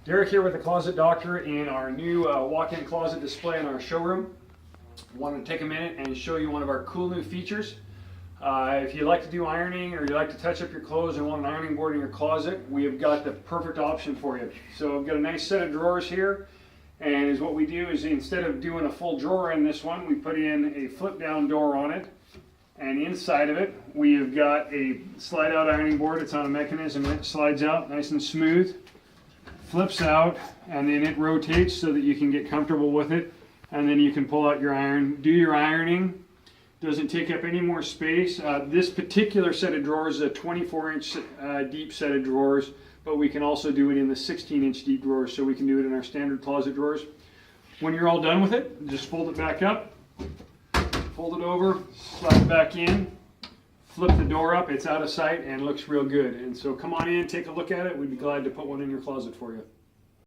Derek here with the Closet Doctor in our new walk-in closet display in our showroom. Wanted to take a minute and show you one of our cool new features. If you like to do ironing or you like to touch up your clothes and want an ironing board in your closet, we have got the perfect option for you. So I've got a nice set of drawers here, and is what we do is instead of doing a full drawer in this one, we put in a flip down door on it, and inside of it we have got a slide out ironing board. It's on a mechanism and it slides out nice and smooth, flips out, and then it rotates so that you can get comfortable with it, and then you can pull out your iron, do your ironing. Doesn't take up any more space. This particular set of drawers is a 24-inch deep set of drawers, but we can also do it in the 16-inch deep drawers, so we can do it in our standard closet drawers. When you're all done with it, just fold it back up, fold it over, slide it back in, flip the door up, it's out of sight and looks real good. And so come on in, take a look at it. We'd be glad to put one in your closet for you.